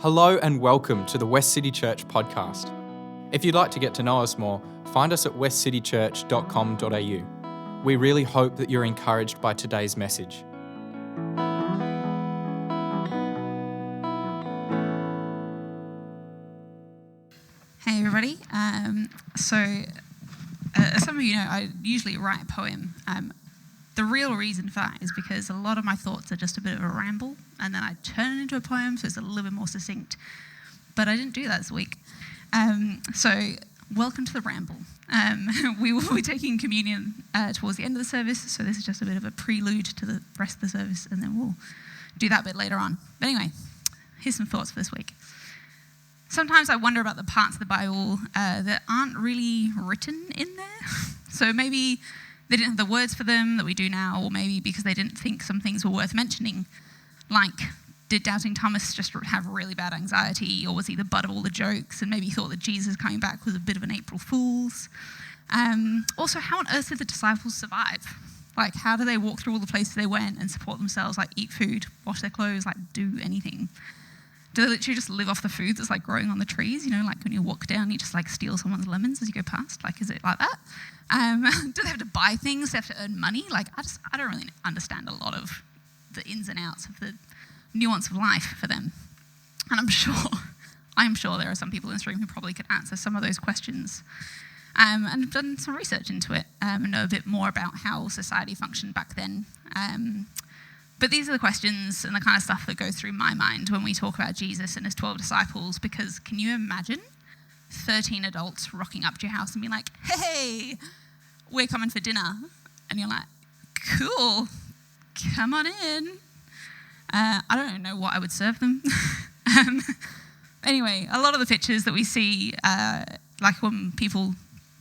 Hello and welcome to the Westcity Church podcast. If you'd like to get to know us more, find us at westcitychurch.com.au. We really hope that you're encouraged by today's message. Hey everybody. As some of you know, I usually write a poem. The real reason for that is because a lot of my thoughts are just a bit of a ramble, and then I turn it into a poem, so it's a little bit more succinct. But I didn't do that this week. So welcome to the ramble. We will be taking communion towards the end of the service, so this is just a bit of a prelude to the rest of the service, and then we'll do that bit later on. But anyway, here's some thoughts for this week. Sometimes I wonder about the parts of the Bible that aren't really written in there. So maybe they didn't have the words for them that we do now, or maybe because they didn't think some things were worth mentioning. Like, did doubting Thomas just have really bad anxiety, or was he the butt of all the jokes and maybe thought that Jesus coming back was a bit of an April Fool's? Also, how on earth did the disciples survive? Like, how do they walk through all the places they went and support themselves, like eat food, wash their clothes, like do anything? Do they literally just live off the food that's like growing on the trees? You know, like when you walk down, you just like steal someone's lemons as you go past. Like, is it like that? Do they have to buy things? Do they have to earn money? Like, I don't really understand a lot of the ins and outs of the nuance of life for them. And I'm sure there are some people in this room who probably could answer some of those questions. And I've done some research into it and know a bit more about how society functioned back then. But these are the questions and the kind of stuff that goes through my mind when we talk about Jesus and his 12 disciples, because can you imagine 13 adults rocking up to your house and being like, hey, we're coming for dinner. And you're like, cool, come on in. I don't know what I would serve them. Anyway, a lot of the pictures that we see, like when people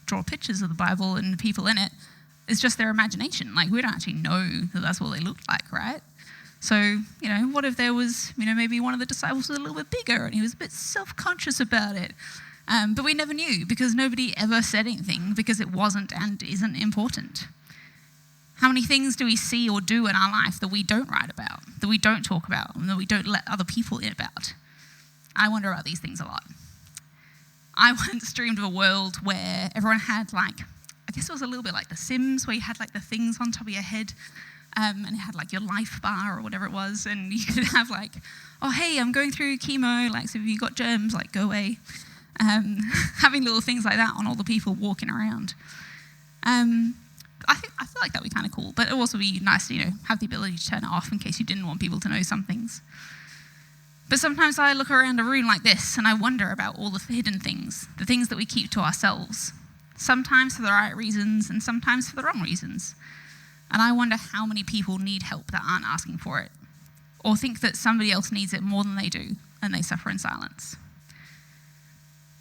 draw pictures of the Bible and the people in it, it's just their imagination. Like, we don't actually know that that's what they looked like, right? So, you know, what if there was, maybe one of the disciples was a little bit bigger and he was a bit self-conscious about it? But we never knew because nobody ever said anything because it wasn't and isn't important. How many things do we see or do in our life that we don't write about, that we don't talk about, and that we don't let other people in about? I wonder about these things a lot. I once dreamed of a world where everyone had I guess it was a little bit like The Sims, where you had like the things on top of your head, and it had like your life bar or whatever it was, and you could have like, oh hey, I'm going through chemo, like, so if you got germs, like, go away. Having little things like that on all the people walking around. I feel like that would be kind of cool, but it would also be nice to, have the ability to turn it off in case you didn't want people to know some things. But sometimes I look around a room like this and I wonder about all the hidden things, the things that we keep to ourselves. Sometimes for the right reasons and sometimes for the wrong reasons. And I wonder how many people need help that aren't asking for it, or think that somebody else needs it more than they do, and they suffer in silence.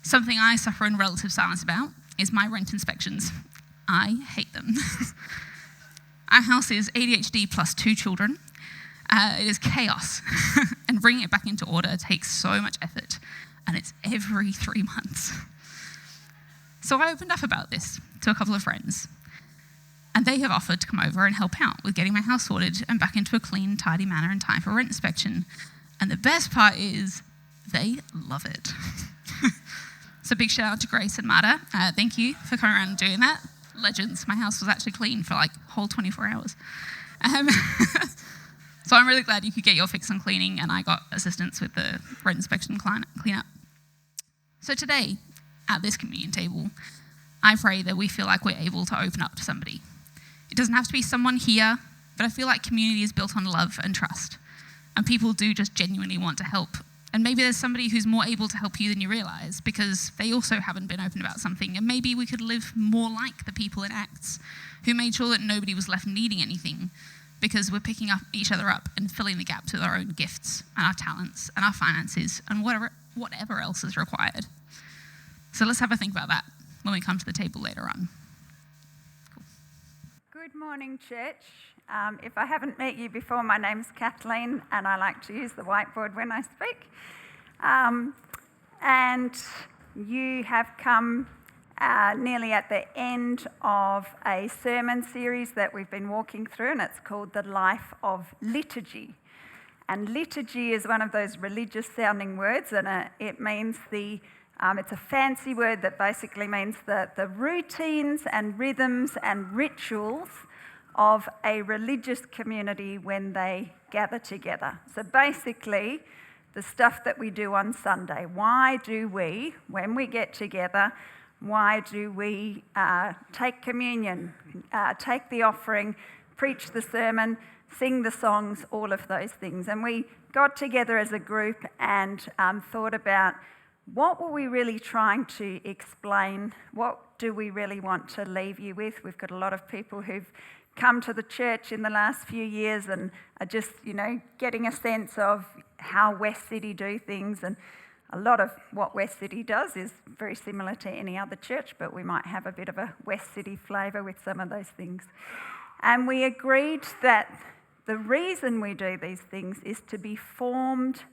Something I suffer in relative silence about is my rent inspections. I hate them. Our house is ADHD plus 2 children. It is chaos, and bringing it back into order takes so much effort, and it's every 3 months. So I opened up about this to a couple of friends, and they have offered to come over and help out with getting my house sorted and back into a clean, tidy manner in time for rent inspection. And the best part is they love it. So big shout out to Grace and Marta. Thank you for coming around and doing that. Legends. My house was actually clean for like a whole 24 hours. So I'm really glad you could get your fix on cleaning, and I got assistance with the rent inspection cleanup. So today, at this communion table, I pray that we feel like we're able to open up to somebody. It doesn't have to be someone here, but I feel like community is built on love and trust, and people do just genuinely want to help. And maybe there's somebody who's more able to help you than you realize because they also haven't been open about something, and maybe we could live more like the people in Acts who made sure that nobody was left needing anything because we're picking up each other up and filling the gaps with our own gifts and our talents and our finances and whatever else is required. So let's have a think about that when we come to the table later on. Cool. Good morning, church. If I haven't met you before, my name's Kathleen, and I like to use the whiteboard when I speak. And you have come nearly at the end of a sermon series that we've been walking through, and it's called the Life of Liturgy. And liturgy is one of those religious sounding words, and it means it's a fancy word that basically means the routines and rhythms and rituals of a religious community when they gather together. So basically, the stuff that we do on Sunday. Why do we, when we get together, why do we take communion, take the offering, preach the sermon, sing the songs, all of those things? And we got together as a group and thought about what were we really trying to explain? What do we really want to leave you with? We've got a lot of people who've come to the church in the last few years and are just, getting a sense of how Westcity do things. And a lot of what Westcity does is very similar to any other church, but we might have a bit of a Westcity flavour with some of those things. And we agreed that the reason we do these things is to be formed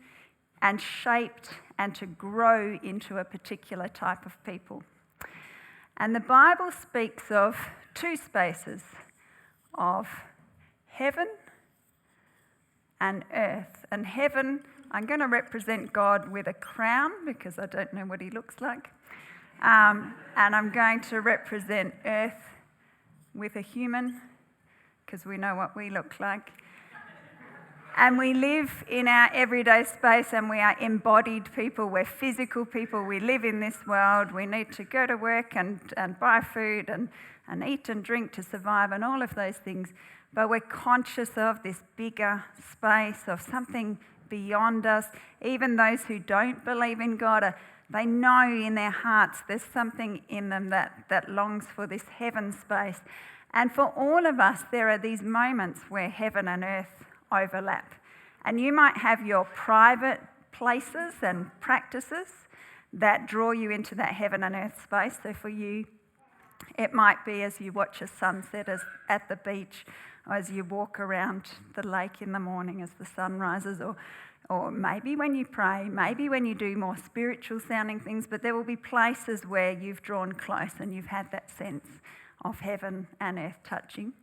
and shaped and to grow into a particular type of people. And the Bible speaks of two spaces, of heaven and earth. And heaven, I'm going to represent God with a crown because I don't know what he looks like. And I'm going to represent earth with a human because we know what we look like. And we live in our everyday space and we are embodied people. We're physical people. We live in this world. We need to go to work and buy food and eat and drink to survive and all of those things. But we're conscious of this bigger space, of something beyond us. Even those who don't believe in God, they know in their hearts there's something in them that longs for this heaven space. And for all of us, there are these moments where heaven and earth overlap. And you might have your private places and practices that draw you into that heaven and earth space. So for you, it might be as you watch a sunset at the beach, or as you walk around the lake in the morning as the sun rises, or maybe when you pray, maybe when you do more spiritual sounding things, but there will be places where you've drawn close and you've had that sense of heaven and earth touching.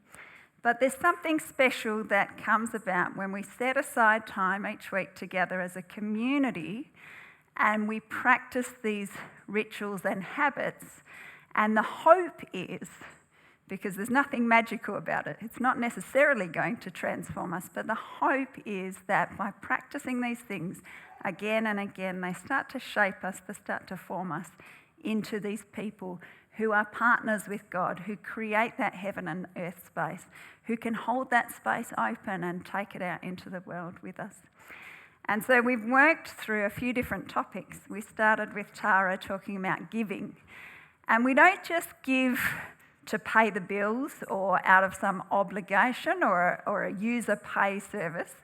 But there's something special that comes about when we set aside time each week together as a community and we practice these rituals and habits. And the hope is, because there's nothing magical about it, it's not necessarily going to transform us, but the hope is that by practicing these things again and again, they start to shape us, they start to form us into these people who are partners with God, who create that heaven and earth space, who can hold that space open and take it out into the world with us. And so we've worked through a few different topics. We started with Tara talking about giving. And we don't just give to pay the bills or out of some obligation or a user pay service.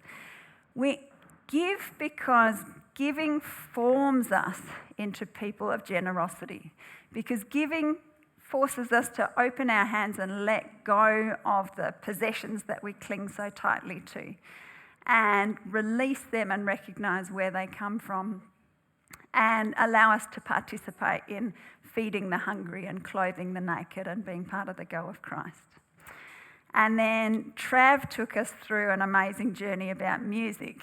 We give because giving forms us into people of generosity. Because giving forces us to open our hands and let go of the possessions that we cling so tightly to and release them and recognise where they come from and allow us to participate in feeding the hungry and clothing the naked and being part of the go of Christ. And then Trav took us through an amazing journey about music,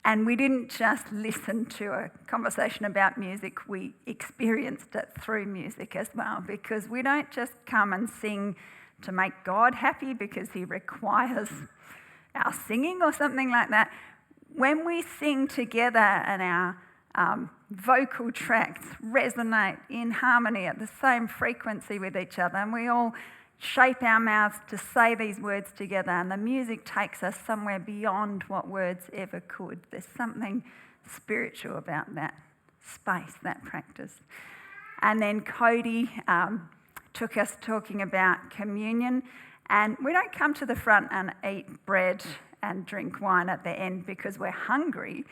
and we didn't just listen to a conversation about music, we experienced it through music as well, because we don't just come and sing to make God happy because he requires our singing or something like that. When we sing together and our vocal tracts resonate in harmony at the same frequency with each other, and we all shape our mouths to say these words together, and the music takes us somewhere beyond what words ever could. There's something spiritual about that space, that practice. And then Cody took us talking about communion, and we don't come to the front and eat bread and drink wine at the end because we're hungry.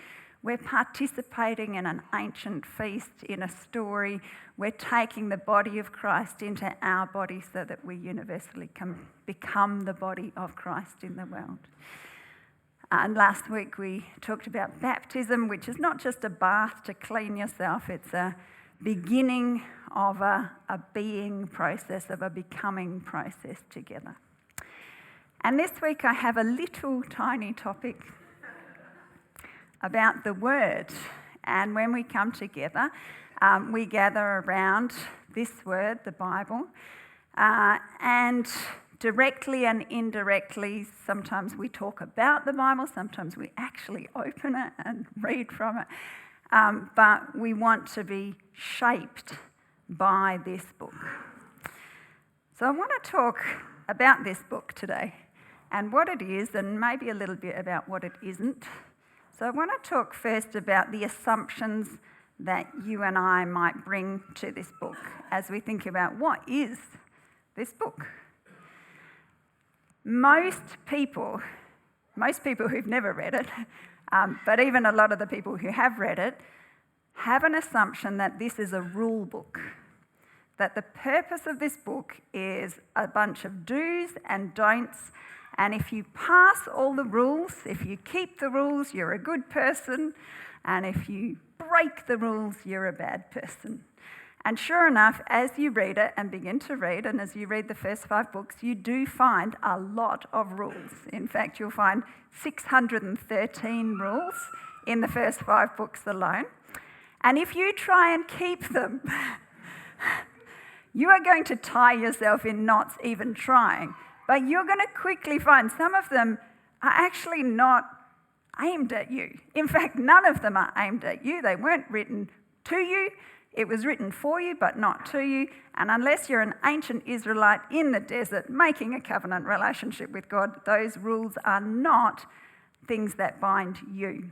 We're participating in an ancient feast, in a story. We're taking the body of Christ into our body so that we universally can become the body of Christ in the world. And last week we talked about baptism, which is not just a bath to clean yourself, it's a beginning of a being process, of a becoming process together. And this week I have a little tiny topic about the Word. And when we come together, we gather around this Word, the Bible, and directly and indirectly, sometimes we talk about the Bible, sometimes we actually open it and read from it, but we want to be shaped by this book. So I want to talk about this book today and what it is, and maybe a little bit about what it isn't. So I want to talk first about the assumptions that you and I might bring to this book as we think about what is this book. Most people who've never read it, but even a lot of the people who have read it, have an assumption that this is a rule book, that the purpose of this book is a bunch of do's and don'ts, and if you pass all the rules, if you keep the rules, you're a good person, and if you break the rules, you're a bad person. And sure enough, as you read it and begin to read, and as you read the first 5 books, you do find a lot of rules. In fact, you'll find 613 rules in the first 5 books alone. And if you try and keep them, you are going to tie yourself in knots even trying. But you're going to quickly find some of them are actually not aimed at you. In fact, none of them are aimed at you. They weren't written to you. It was written for you, but not to you. And unless you're an ancient Israelite in the desert making a covenant relationship with God, those rules are not things that bind you.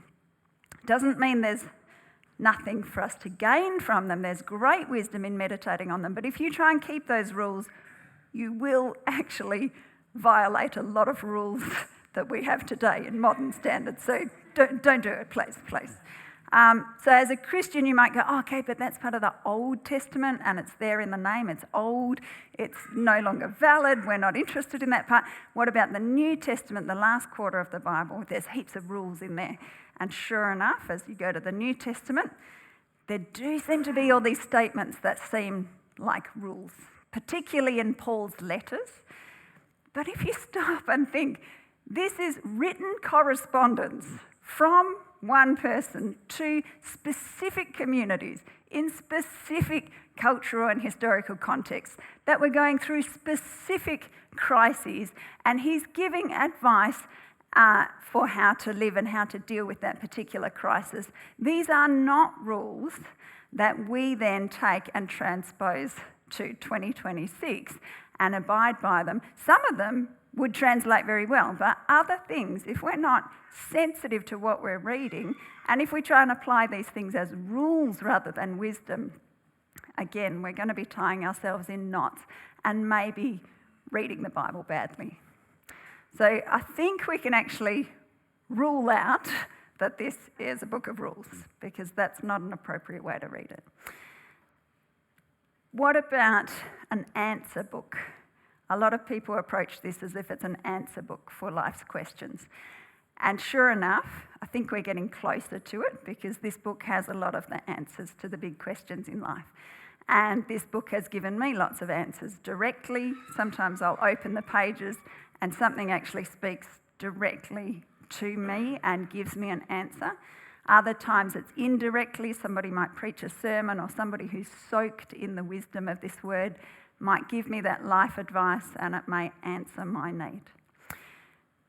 Doesn't mean there's nothing for us to gain from them. There's great wisdom in meditating on them. But if you try and keep those rules, you will actually violate a lot of rules that we have today in modern standards. So don't do it, please. So as a Christian, you might go, oh, okay, but that's part of the Old Testament and it's there in the name. It's old. It's no longer valid. We're not interested in that part. What about the New Testament, the last quarter of the Bible? There's heaps of rules in there. And sure enough, as you go to the New Testament, there do seem to be all these statements that seem like rules, particularly in Paul's letters. But if you stop and think, this is written correspondence from one person to specific communities in specific cultural and historical contexts that were going through specific crises, and he's giving advice for how to live and how to deal with that particular crisis. These are not rules that we then take and transpose to 2026 and abide by them. Some of them would translate very well, but other things, if we're not sensitive to what we're reading, and if we try and apply these things as rules rather than wisdom, again, we're going to be tying ourselves in knots and maybe reading the Bible badly. So I think we can actually rule out that this is a book of rules, because that's not an appropriate way to read it. What about an answer book? A lot of people approach this as if it's an answer book for life's questions. And sure enough, I think we're getting closer to it, because this book has a lot of the answers to the big questions in life. And this book has given me lots of answers directly. Sometimes I'll open the pages and something actually speaks directly to me and gives me an answer. Other times it's indirectly. Somebody might preach a sermon, or somebody who's soaked in the wisdom of this word might give me that life advice, and it may answer my need.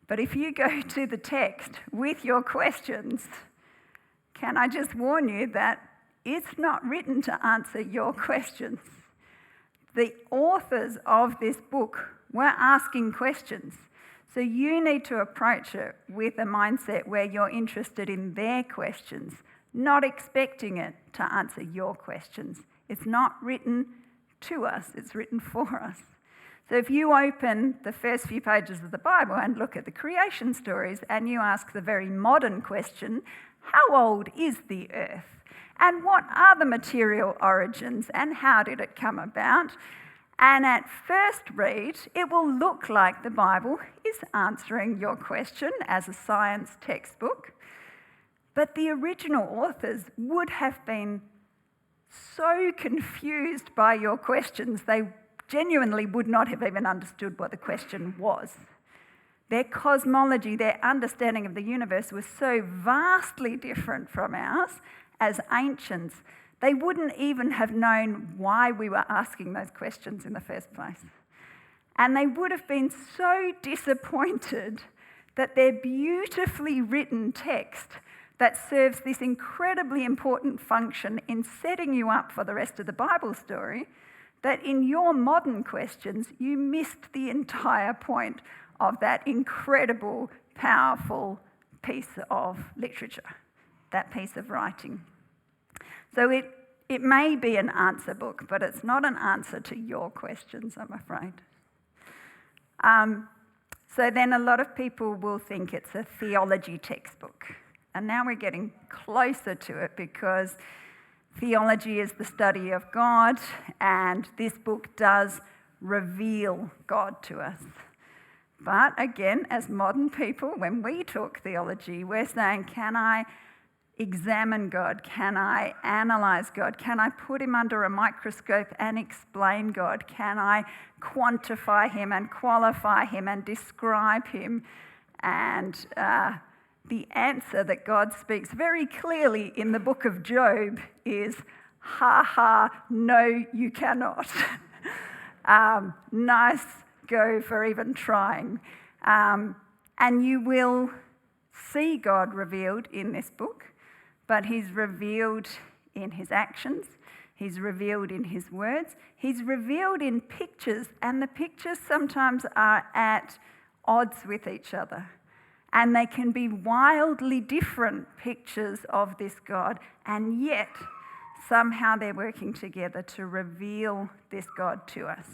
But if you go to the text with your questions, can I just warn you that it's not written to answer your questions. The authors of this book were asking questions. So you need to approach it with a mindset where you're interested in their questions, not expecting it to answer your questions. It's not written to us, it's written for us. So if you open the first few pages of the Bible and look at the creation stories, and you ask the very modern question, how old is the earth? And what are the material origins? And how did it come about? And at first read, it will look like the Bible is answering your question as a science textbook. But the original authors would have been so confused by your questions, they genuinely would not have even understood what the question was. Their cosmology, their understanding of the universe was so vastly different from ours as ancients, they wouldn't even have known why we were asking those questions in the first place. And they would have been so disappointed that their beautifully written text that serves this incredibly important function in setting you up for the rest of the Bible story, that in your modern questions, you missed the entire point of that incredible, powerful piece of literature, that piece of writing. So it may be an answer book, but it's not an answer to your questions, I'm afraid. So then a lot of people will think it's a theology textbook. And now we're getting closer to it because theology is the study of God, and this book does reveal God to us. But again, as modern people, when we talk theology, we're saying, can I examine God? Can I analyse God? Can I put him under a microscope and explain God? Can I quantify him and qualify him and describe him? And the answer that God speaks very clearly in the book of Job is, ha ha, no, you cannot. Nice go for even trying. And you will see God revealed in this book, but he's revealed in his actions, he's revealed in his words, he's revealed in pictures, and the pictures sometimes are at odds with each other. And they can be wildly different pictures of this God, and yet somehow they're working together to reveal this God to us.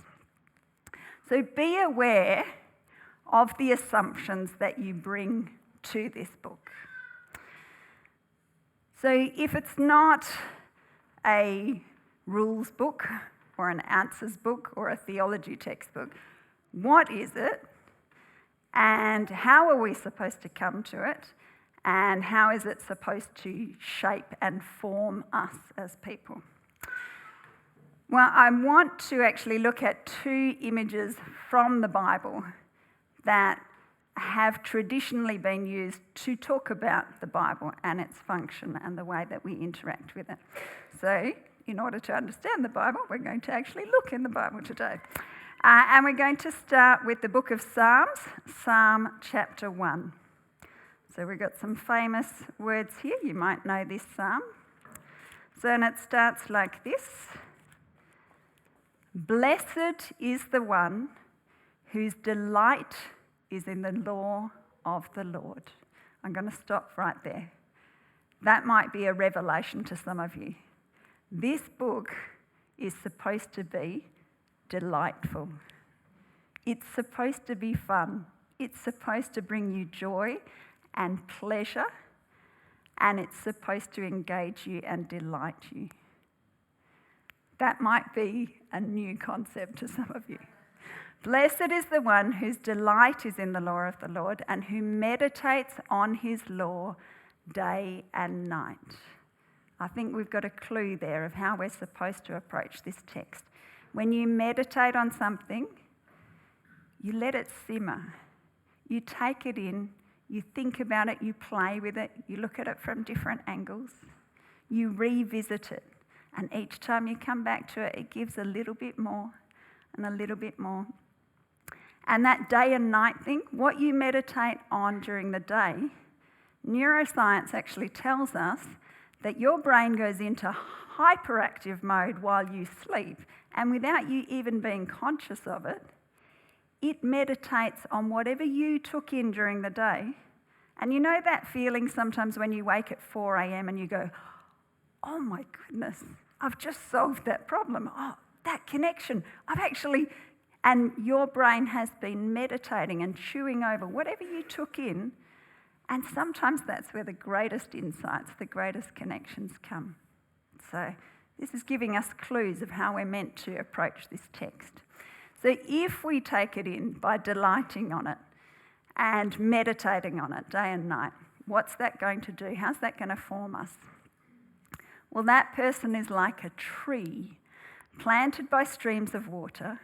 So be aware of the assumptions that you bring to this book. So if it's not a rules book or an answers book or a theology textbook, what is it? And how are we supposed to come to it? And how is it supposed to shape and form us as people? Well, I want to actually look at two images from the Bible that have traditionally been used to talk about the Bible and its function and the way that we interact with it. So, in order to understand the Bible, we're going to actually look in the Bible today. And we're going to start with the book of Psalms, Psalm chapter 1. So we've got some famous words here. You might know this psalm. So, and it starts like this. Blessed is the one whose delight is in the law of the Lord. I'm going to stop right there. That might be a revelation to some of you. This book is supposed to be delightful. It's supposed to be fun. It's supposed to bring you joy and pleasure, and it's supposed to engage you and delight you. That might be a new concept to some of you. Blessed is the one whose delight is in the law of the Lord and who meditates on his law day and night. I think we've got a clue there of how we're supposed to approach this text. When you meditate on something, you let it simmer. You take it in, you think about it, you play with it, you look at it from different angles, you revisit it. And each time you come back to it, it gives a little bit more and a little bit more. And that day and night thing, what you meditate on during the day, neuroscience actually tells us that your brain goes into hyperactive mode while you sleep. And without you even being conscious of it, it meditates on whatever you took in during the day. And you know that feeling sometimes when you wake at 4 a.m. and you go, oh my goodness, I've just solved that problem. Oh, that connection. And your brain has been meditating and chewing over whatever you took in. And sometimes that's where the greatest insights, the greatest connections come. So this is giving us clues of how we're meant to approach this text. So if we take it in by delighting on it and meditating on it day and night, what's that going to do? How's that going to form us? Well, that person is like a tree planted by streams of water,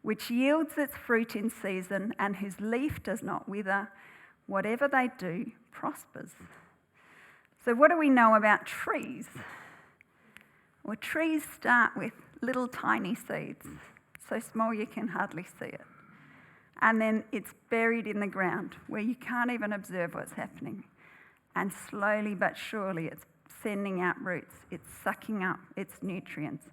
which yields its fruit in season and whose leaf does not wither. Whatever they do prospers. So what do we know about trees? Well, trees start with little tiny seeds, so small you can hardly see it. And then it's buried in the ground where you can't even observe what's happening. And slowly but surely it's sending out roots, it's sucking up its nutrients.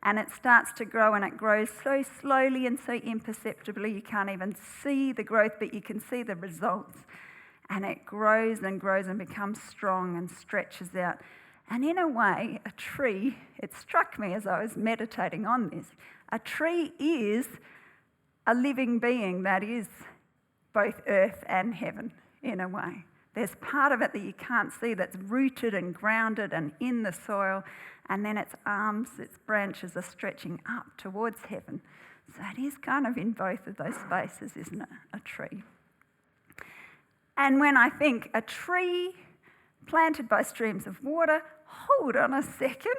And it starts to grow, and it grows so slowly and so imperceptibly you can't even see the growth, but you can see the results. And it grows and grows and becomes strong and stretches out. And in a way, a tree, it struck me as I was meditating on this, a tree is a living being that is both earth and heaven in a way. There's part of it that you can't see that's rooted and grounded and in the soil, and then its arms, its branches are stretching up towards heaven. So it is kind of in both of those spaces, isn't it, a tree? And when I think a tree planted by streams of water, hold on a second,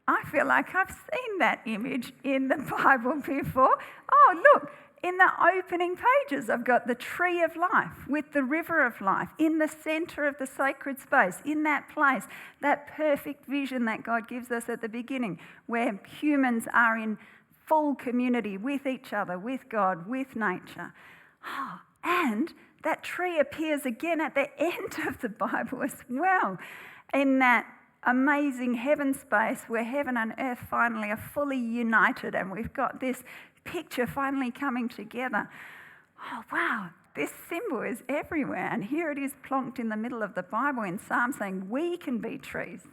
I feel like I've seen that image in the Bible before. Oh, look, in the opening pages, I've got the tree of life with the river of life in the centre of the sacred space, in that place, that perfect vision that God gives us at the beginning, where humans are in full community with each other, with God, with nature. Oh, and that tree appears again at the end of the Bible as well, in that amazing heaven space where heaven and earth finally are fully united, and we've got this picture finally coming together. Oh, wow, this symbol is everywhere, and here it is plonked in the middle of the Bible in Psalm saying we can be trees.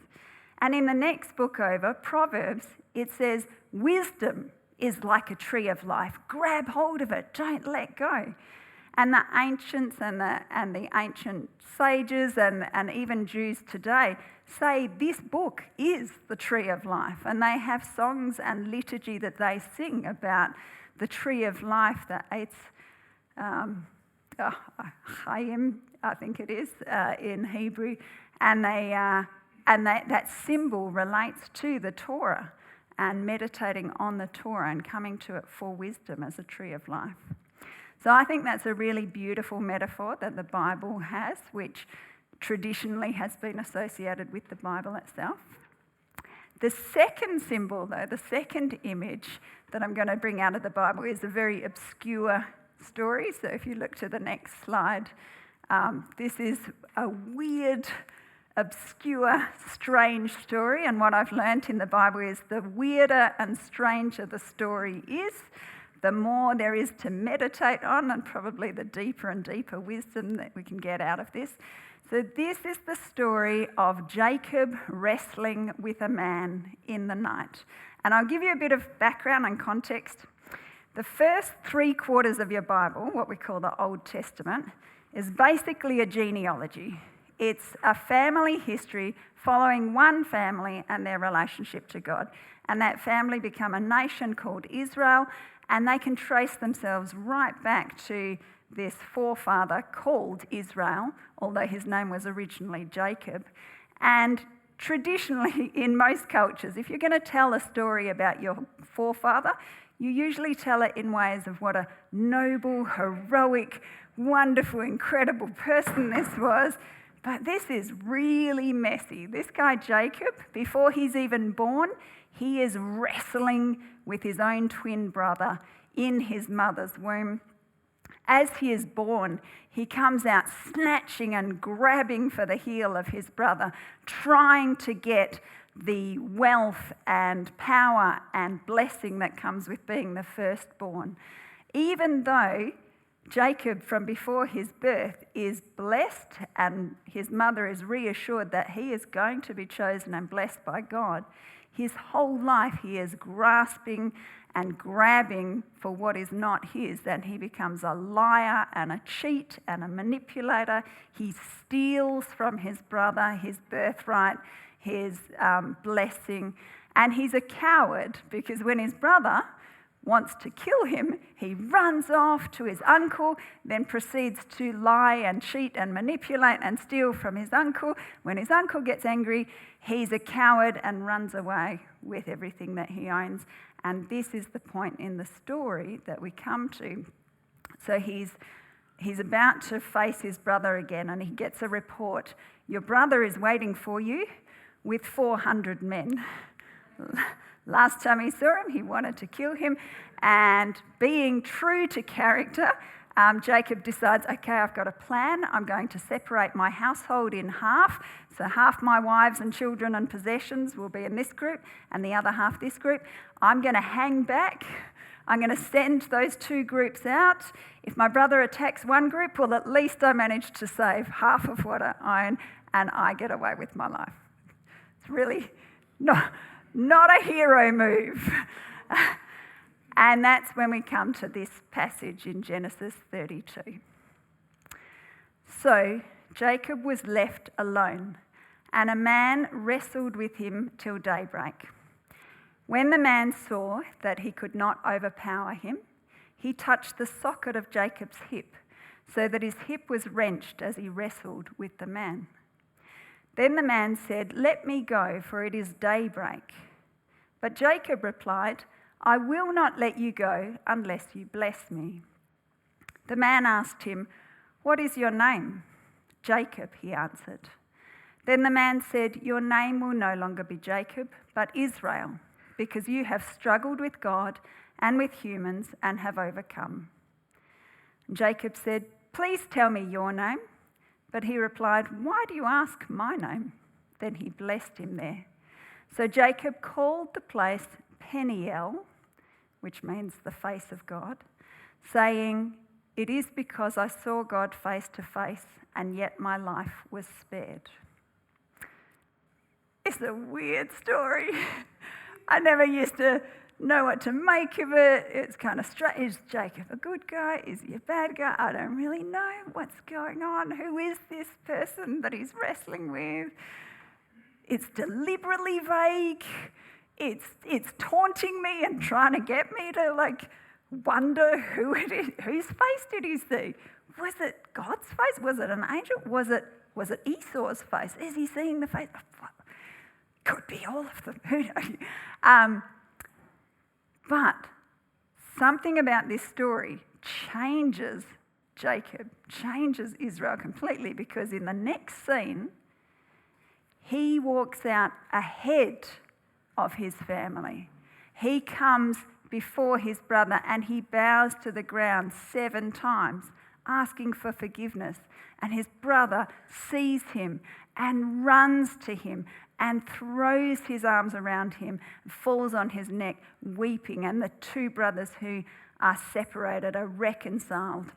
And in the next book over, Proverbs, it says wisdom is like a tree of life. Grab hold of it, don't let go. And the ancients and the ancient sages and even Jews today say this book is the tree of life. And they have songs and liturgy that they sing about the tree of life, the Chaim, I think it is, in Hebrew. And that symbol relates to the Torah and meditating on the Torah and coming to it for wisdom as a tree of life. So I think that's a really beautiful metaphor that the Bible has, which traditionally has been associated with the Bible itself. The second symbol, though, the second image that I'm going to bring out of the Bible is a very obscure story. So if you look to the next slide, this is a weird, obscure, strange story. And what I've learnt in the Bible is the weirder and stranger the story is, the more there is to meditate on, and probably the deeper and deeper wisdom that we can get out of this. So this is the story of Jacob wrestling with a man in the night. And I'll give you a bit of background and context. The first 3/4 of your Bible, what we call the Old Testament, is basically a genealogy. It's a family history following one family and their relationship to God. And that family become a nation called Israel, and they can trace themselves right back to this forefather called Israel, although his name was originally Jacob. And traditionally, in most cultures, if you're going to tell a story about your forefather, you usually tell it in ways of what a noble, heroic, wonderful, incredible person this was. But this is really messy. This guy Jacob, before he's even born, he is wrestling with his own twin brother in his mother's womb. As he is born, he comes out snatching and grabbing for the heel of his brother, trying to get the wealth and power and blessing that comes with being the firstborn. Even though Jacob, from before his birth, is blessed and his mother is reassured that he is going to be chosen and blessed by God, his whole life he is grasping and grabbing for what is not his, and he becomes a liar and a cheat and a manipulator. He steals from his brother his birthright, his blessing, and he's a coward because when his brother wants to kill him, he runs off to his uncle, then proceeds to lie and cheat and manipulate and steal from his uncle. When his uncle gets angry, he's a coward and runs away with everything that he owns. And this is the point in the story that we come to. So he's about to face his brother again, and he gets a report. Your brother is waiting for you with 400 men. Last time he saw him, he wanted to kill him. And being true to character, Jacob decides, okay, I've got a plan. I'm going to separate my household in half. So half my wives and children and possessions will be in this group, and the other half this group. I'm going to hang back. I'm going to send those two groups out. If my brother attacks one group, well, at least I managed to save half of what I own, and I get away with my life. It's really not a hero move. And that's when we come to this passage in Genesis 32. So Jacob was left alone, and a man wrestled with him till daybreak. When the man saw that he could not overpower him, he touched the socket of Jacob's hip, so that his hip was wrenched as he wrestled with the man. Then the man said, "Let me go, for it is daybreak." But Jacob replied, "I will not let you go unless you bless me." The man asked him, "What is your name?" "Jacob," he answered. Then the man said, "Your name will no longer be Jacob, but Israel, because you have struggled with God and with humans and have overcome." Jacob said, "Please tell me your name." But he replied, "Why do you ask my name?" Then he blessed him there. So Jacob called the place Peniel, which means the face of God, saying, "It is because I saw God face to face, and yet my life was spared." It's a weird story. I never used to know what to make of it. It's kind of strange. Is Jacob a good guy? Is he a bad guy? I don't really know what's going on. Who is this person that he's wrestling with? It's deliberately vague. It's taunting me and trying to get me to wonder who it is. Whose face did he see? Was it God's face? Was it an angel? Was it Esau's face? Is he seeing the face? Could be all of them. Who knows? But something about this story changes Jacob, changes Israel completely, because in the next scene, he walks out ahead of his family. He comes before his brother and he bows to the ground 7 times, asking for forgiveness. And his brother sees him and runs to him and throws his arms around him, falls on his neck, weeping. And the two brothers who are separated are reconciled.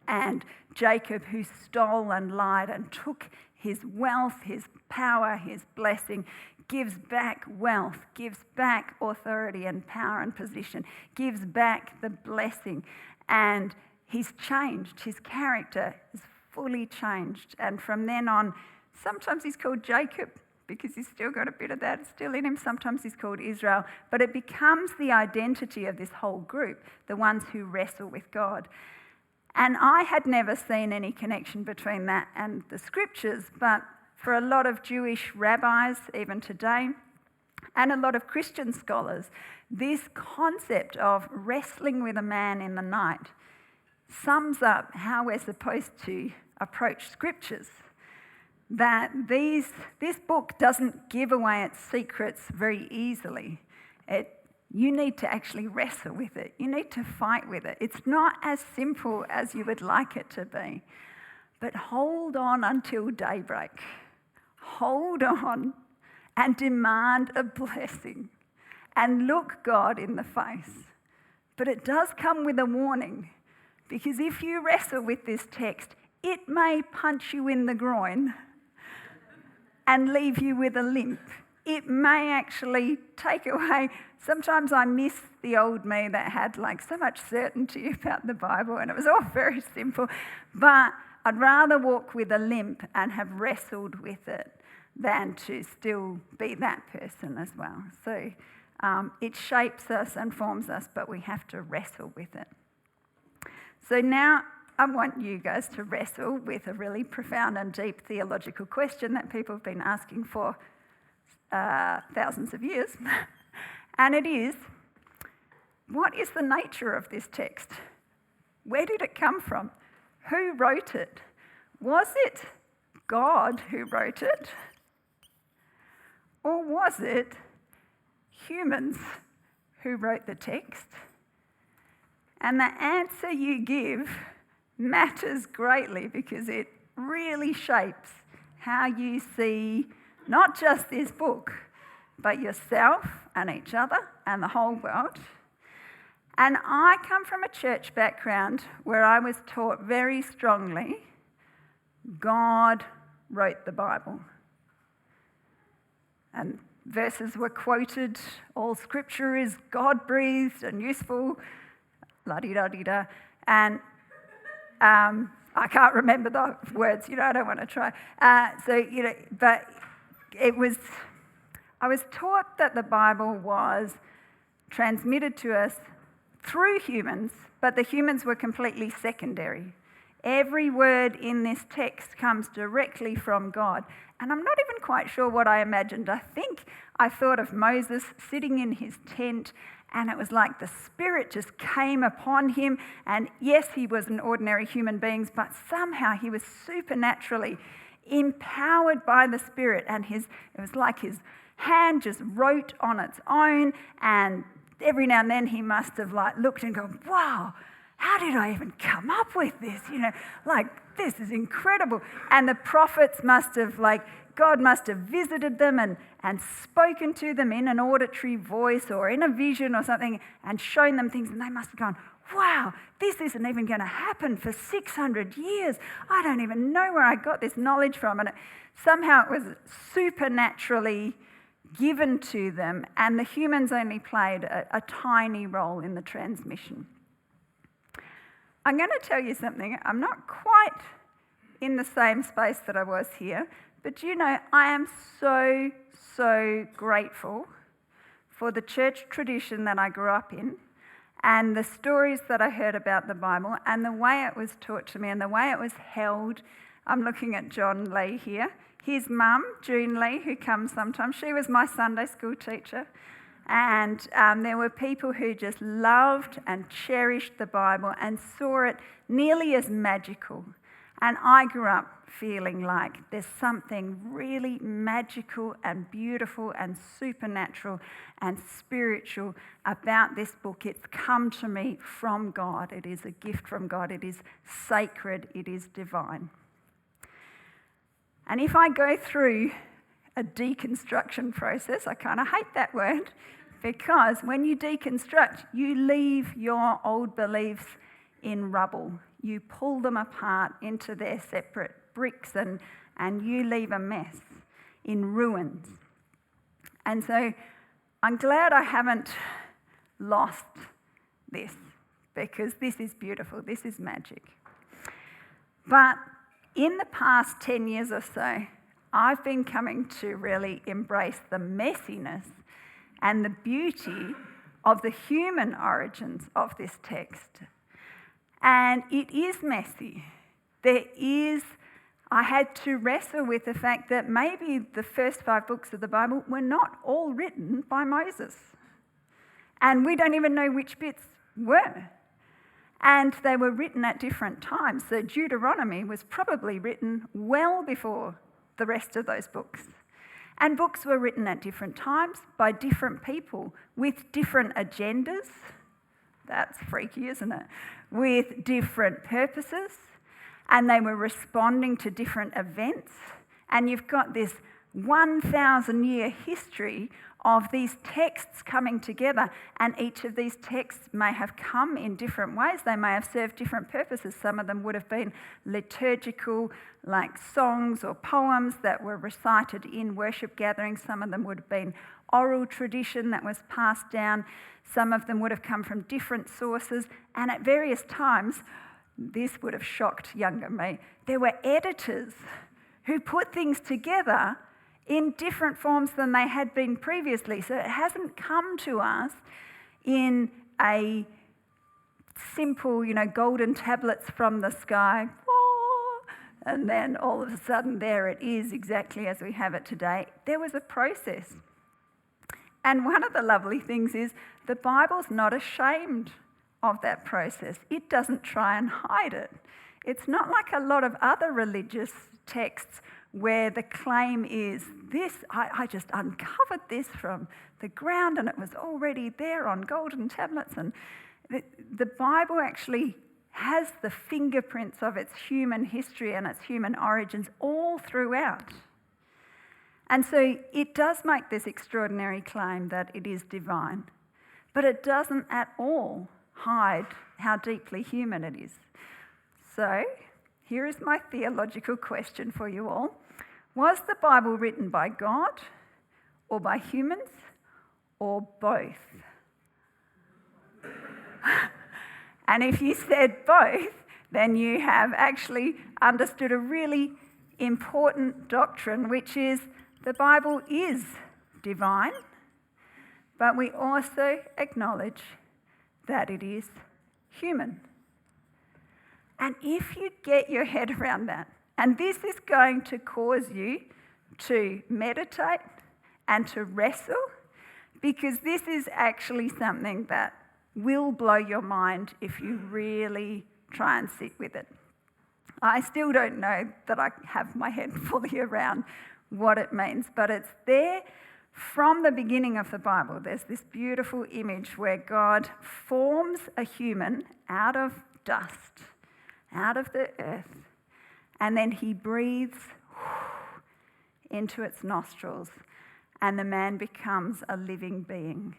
And Jacob, who stole and lied and took his wealth, his power, his blessing, gives back wealth, gives back authority and power and position, gives back the blessing. And he's changed. His character is fully changed. And from then on, sometimes he's called Jacob because he's still got a bit of that still in him. Sometimes he's called Israel. But it becomes the identity of this whole group, the ones who wrestle with God. And I had never seen any connection between that and the scriptures, but for a lot of Jewish rabbis, even today, and a lot of Christian scholars, this concept of wrestling with a man in the night sums up how we're supposed to approach scriptures. That this book doesn't give away its secrets very easily. You need to actually wrestle with it. You need to fight with it. It's not as simple as you would like it to be. But hold on until daybreak. Hold on and demand a blessing and look God in the face. But it does come with a warning, because if you wrestle with this text, it may punch you in the groin and leave you with a limp. It may actually take away. Sometimes I miss the old me that had so much certainty about the Bible, and it was all very simple. But I'd rather walk with a limp and have wrestled with it than to still be that person as well. So it shapes us and forms us, but we have to wrestle with it. So now I want you guys to wrestle with a really profound and deep theological question that people have been asking for thousands of years. And it is, what is the nature of this text? Where did it come from? Who wrote it? Was it God who wrote it? Or was it humans who wrote the text? And the answer you give matters greatly because it really shapes how you see not just this book, but yourself and each other and the whole world. And I come from a church background where I was taught very strongly, God wrote the Bible. And verses were quoted, all scripture is God-breathed and useful, la-di-da-di-da. And I can't remember the words, I don't want to try. But I was taught that the Bible was transmitted to us through humans, but the humans were completely secondary. Every word in this text comes directly from God. And I'm not even quite sure what I imagined. I think I thought of Moses sitting in his tent, and it was like the Spirit just came upon him. And yes, he was an ordinary human being, but somehow he was supernaturally empowered by the Spirit. And it was like his hand just wrote on its own. And every now and then he must have looked and gone, wow, how did I even come up with this? This is incredible. And the prophets must have, God must have visited them and spoken to them in an auditory voice or in a vision or something and shown them things, and they must have gone, wow, this isn't even going to happen for 600 years. I don't even know where I got this knowledge from. And somehow it was supernaturally given to them, and the humans only played a tiny role in the transmission. I'm going to tell you something. I'm not quite in the same space that I was here, but I am so, so grateful for the church tradition that I grew up in and the stories that I heard about the Bible and the way it was taught to me and the way it was held. I'm looking at John Lee here. His mum, June Lee, who comes sometimes, she was my Sunday school teacher. And there were people who just loved and cherished the Bible and saw it nearly as magical. And I grew up feeling like there's something really magical and beautiful and supernatural and spiritual about this book. It's come to me from God. It is a gift from God. It is sacred. It is divine. And if I go through a deconstruction process, I kind of hate that word, because when you deconstruct, you leave your old beliefs in rubble. You pull them apart into their separate bricks and you leave a mess in ruins. And so I'm glad I haven't lost this, because this is beautiful, this is magic. But in the past 10 years or so, I've been coming to really embrace the messiness and the beauty of the human origins of this text. And it is messy. I had to wrestle with the fact that maybe the first 5 books of the Bible were not all written by Moses. And we don't even know which bits were. And they were written at different times. So Deuteronomy was probably written well before the rest of those books. And books were written at different times by different people with different agendas. That's freaky, isn't it? With different purposes. And they were responding to different events. And you've got this 1,000-year history of these texts coming together, and each of these texts may have come in different ways. They may have served different purposes. Some of them would have been liturgical, like songs or poems that were recited in worship gatherings. Some of them would have been oral tradition that was passed down. Some of them would have come from different sources, and at various times, this would have shocked younger me, there were editors who put things together in different forms than they had been previously. So it hasn't come to us in a simple, golden tablets from the sky, and then all of a sudden there it is exactly as we have it today. There was a process. And one of the lovely things is the Bible's not ashamed of that process. It doesn't try and hide it. It's not like a lot of other religious texts where the claim is this, I just uncovered this from the ground and it was already there on golden tablets. And the Bible actually has the fingerprints of its human history and its human origins all throughout. And so it does make this extraordinary claim that it is divine, but it doesn't at all hide how deeply human it is. So here is my theological question for you all. Was the Bible written by God or by humans or both? And if you said both, then you have actually understood a really important doctrine, which is the Bible is divine, but we also acknowledge that it is human. And if you get your head around that, and this is going to cause you to meditate and to wrestle, because this is actually something that will blow your mind if you really try and sit with it. I still don't know that I have my head fully around what it means, but it's there from the beginning of the Bible. There's this beautiful image where God forms a human out of dust, out of the earth, and then he breathes into its nostrils, and the man becomes a living being,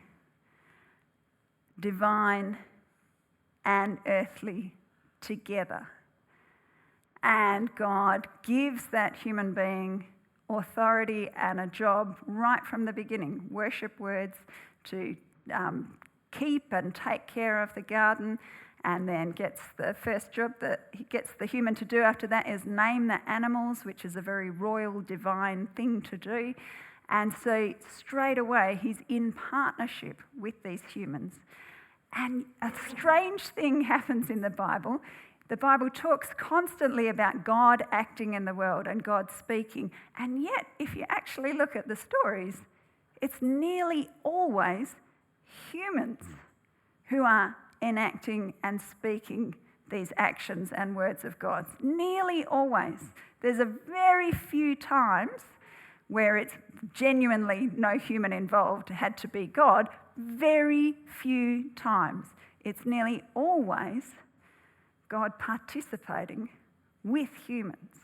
divine and earthly together. And God gives that human being authority and a job right from the beginning. Worship words to keep and take care of the garden, and then gets the first job that he gets the human to do after that is name the animals, which is a very royal, divine thing to do. And so straight away he's in partnership with these humans. And a strange thing happens in the Bible. The Bible talks constantly about God acting in the world and God speaking. And yet, if you actually look at the stories, it's nearly always humans who are enacting and speaking these actions and words of God. Nearly always. There's a very few times where it's genuinely no human involved, had to be God. Very few times. It's nearly always God participating with humans.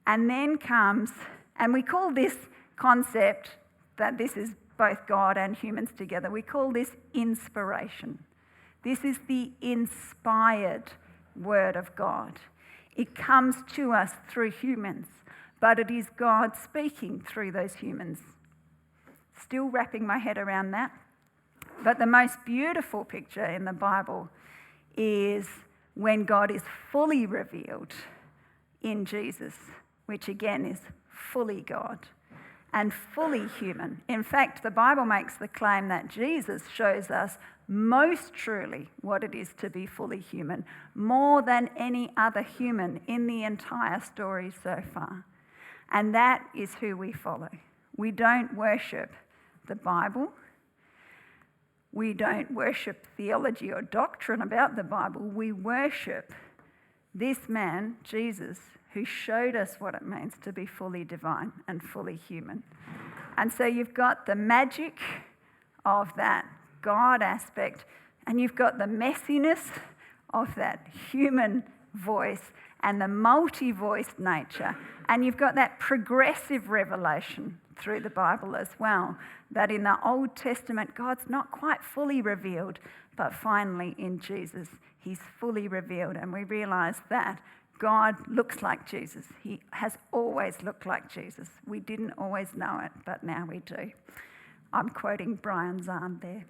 And then comes, and we call this concept that this is both God and humans together, we call this inspiration. This is the inspired word of God. It comes to us through humans, but it is God speaking through those humans. Still wrapping my head around that. But the most beautiful picture in the Bible is when God is fully revealed in Jesus, which again is fully God and fully human. In fact, the Bible makes the claim that Jesus shows us most truly what it is to be fully human, more than any other human in the entire story so far. And that is who we follow. We don't worship the Bible. We don't worship theology or doctrine about the Bible. We worship this man, Jesus, who showed us what it means to be fully divine and fully human. And so you've got the magic of that God aspect, and you've got the messiness of that human voice and the multi-voiced nature, and you've got that progressive revelation through the Bible as well, that in the Old Testament, God's not quite fully revealed, but finally in Jesus, he's fully revealed, and we realise that God looks like Jesus. He has always looked like Jesus. We didn't always know it, but now we do. I'm quoting Brian Zahn there.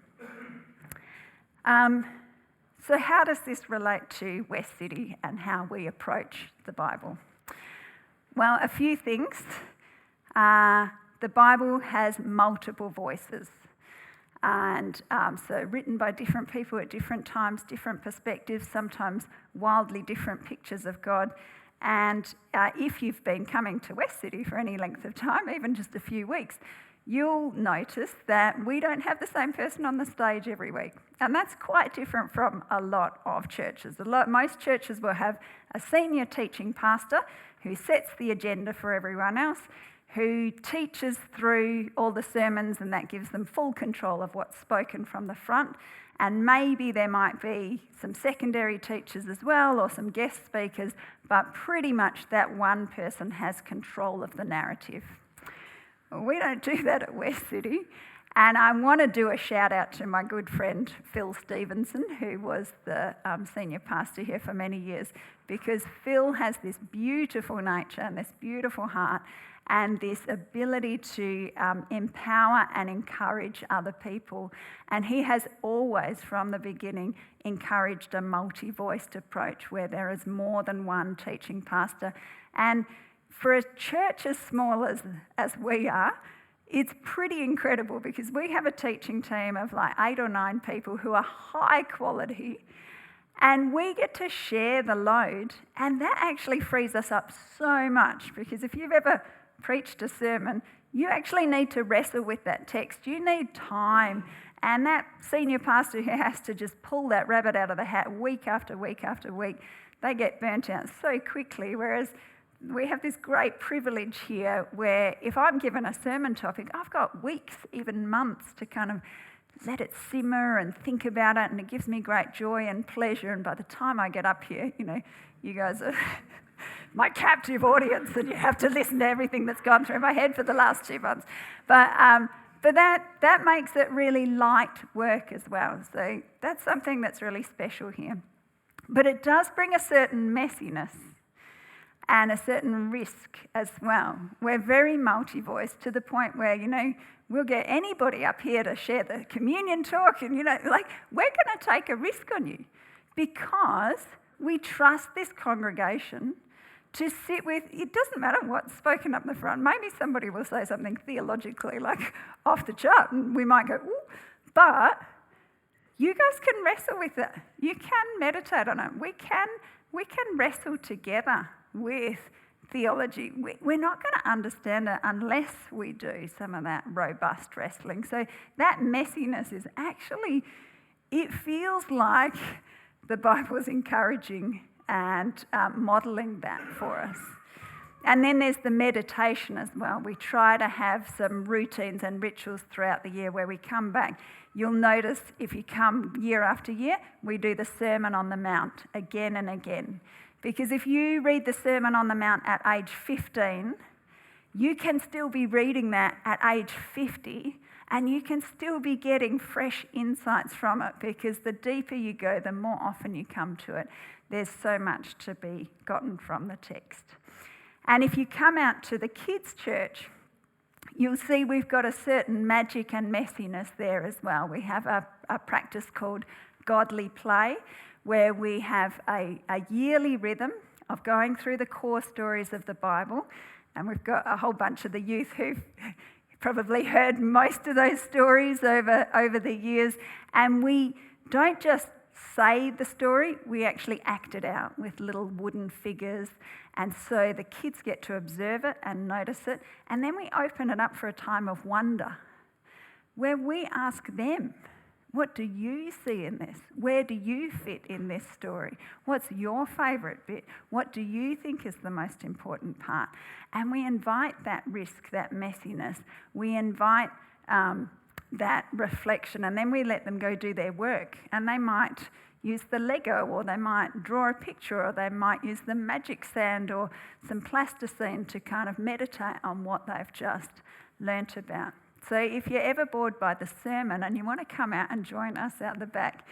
So how does this relate to Westcity and how we approach the Bible? Well, a few things. The Bible has multiple voices, and so written by different people at different times, different perspectives, sometimes wildly different pictures of God. And if you've been coming to Westcity for any length of time, even just a few weeks, you'll notice that we don't have the same person on the stage every week. And that's quite different from a lot of churches. Most churches will have a senior teaching pastor who sets the agenda for everyone else, who teaches through all the sermons, and that gives them full control of what's spoken from the front. And maybe there might be some secondary teachers as well, or some guest speakers, but pretty much that one person has control of the narrative. We don't do that at Westcity. And I want to do a shout out to my good friend Phil Stevenson, who was the senior pastor here for many years, because Phil has this beautiful nature and this beautiful heart and this ability to empower and encourage other people. And he has always, from the beginning, encouraged a multi-voiced approach where there is more than one teaching pastor. And for a church as small as we are, it's pretty incredible because we have a teaching team of like 8 or 9 people who are high quality, and we get to share the load, and that actually frees us up so much, because if you've ever preached a sermon, you actually need to wrestle with that text. You need time, and that senior pastor who has to just pull that rabbit out of the hat week after week after week, they get burnt out so quickly, whereas we have this great privilege here where if I'm given a sermon topic, I've got weeks, even months, to kind of let it simmer and think about it, and it gives me great joy and pleasure. And by the time I get up here, you guys are my captive audience, and you have to listen to everything that's gone through my head for the last 2 months. But that makes it really light work as well. So that's something that's really special here. But it does bring a certain messiness and a certain risk as well. We're very multi-voiced to the point where, we'll get anybody up here to share the communion talk, and, we're going to take a risk on you because we trust this congregation to sit with. It doesn't matter what's spoken up the front. Maybe somebody will say something theologically off the chart, and we might go, ooh, but you guys can wrestle with it. You can meditate on it. We can wrestle together with theology. We're not going to understand it unless we do some of that robust wrestling. So that messiness is actually, it feels like the Bible is encouraging and modelling that for us. And then there's the meditation as well. We try to have some routines and rituals throughout the year where we come back. You'll notice if you come year after year, we do the Sermon on the Mount again and again. Because if you read the Sermon on the Mount at age 15, you can still be reading that at age 50, and you can still be getting fresh insights from it, because the deeper you go, the more often you come to it. There's so much to be gotten from the text. And if you come out to the kids' church, you'll see we've got a certain magic and messiness there as well. We have a practice called godly play, where we have a yearly rhythm of going through the core stories of the Bible. And we've got a whole bunch of the youth who've probably heard most of those stories over the years. And we don't just say the story, we actually act it out with little wooden figures. And so the kids get to observe it and notice it. And then we open it up for a time of wonder, where we ask them, what do you see in this? Where do you fit in this story? What's your favourite bit? What do you think is the most important part? And we invite that risk, that messiness. We invite that reflection, and then we let them go do their work. And they might use the Lego, or they might draw a picture, or they might use the magic sand or some plasticine to kind of meditate on what they've just learnt about. So if you're ever bored by the sermon and you want to come out and join us out the back,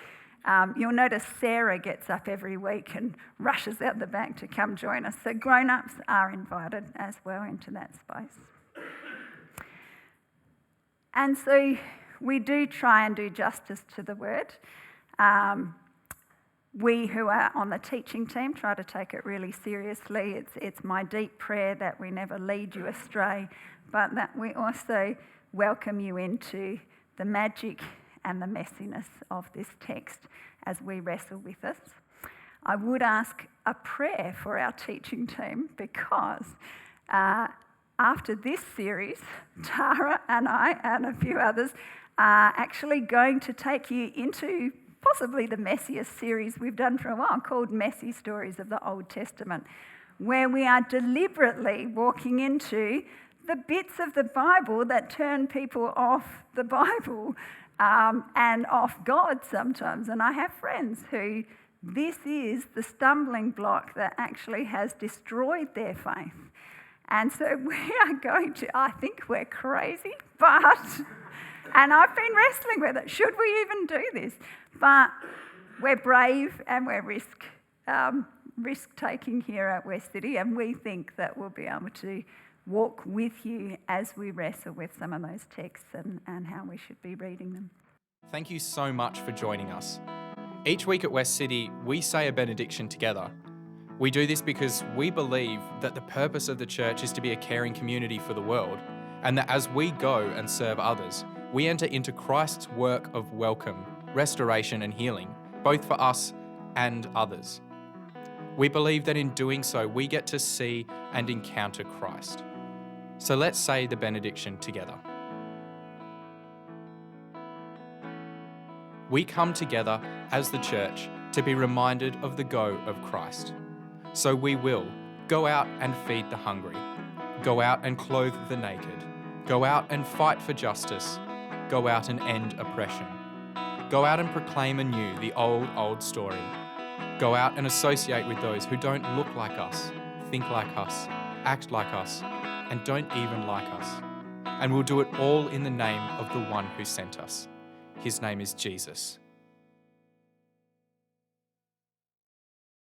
you'll notice Sarah gets up every week and rushes out the back to come join us. So grown-ups are invited as well into that space. And so we do try and do justice to the word. We who are on the teaching team try to take it really seriously. It's my deep prayer that we never lead you astray, but that we also welcome you into the magic and the messiness of this text as we wrestle with it. I would ask a prayer for our teaching team, because after this series, Tara and I and a few others are actually going to take you into possibly the messiest series we've done for a while, called Messy Stories of the Old Testament, where we are deliberately walking into the bits of the Bible that turn people off the Bible and off God sometimes. And I have friends who this is the stumbling block that actually has destroyed their faith. And so we are going to, I think we're crazy, and I've been wrestling with it. Should we even do this? But we're brave and we're risk-taking here at Westcity, and we think that we'll be able to walk with you as we wrestle with some of those texts and how we should be reading them. Thank you so much for joining us. Each week at Westcity, we say a benediction together. We do this because we believe that the purpose of the church is to be a caring community for the world, and that as we go and serve others, we enter into Christ's work of welcome, restoration and healing, both for us and others. We believe that in doing so, we get to see and encounter Christ. So let's say the benediction together. We come together as the church to be reminded of the go of Christ. So we will go out and feed the hungry, go out and clothe the naked, go out and fight for justice, go out and end oppression, go out and proclaim anew the old story, go out and associate with those who don't look like us, think like us, act like us, and don't even like us. And we'll do it all in the name of the one who sent us. His name is Jesus.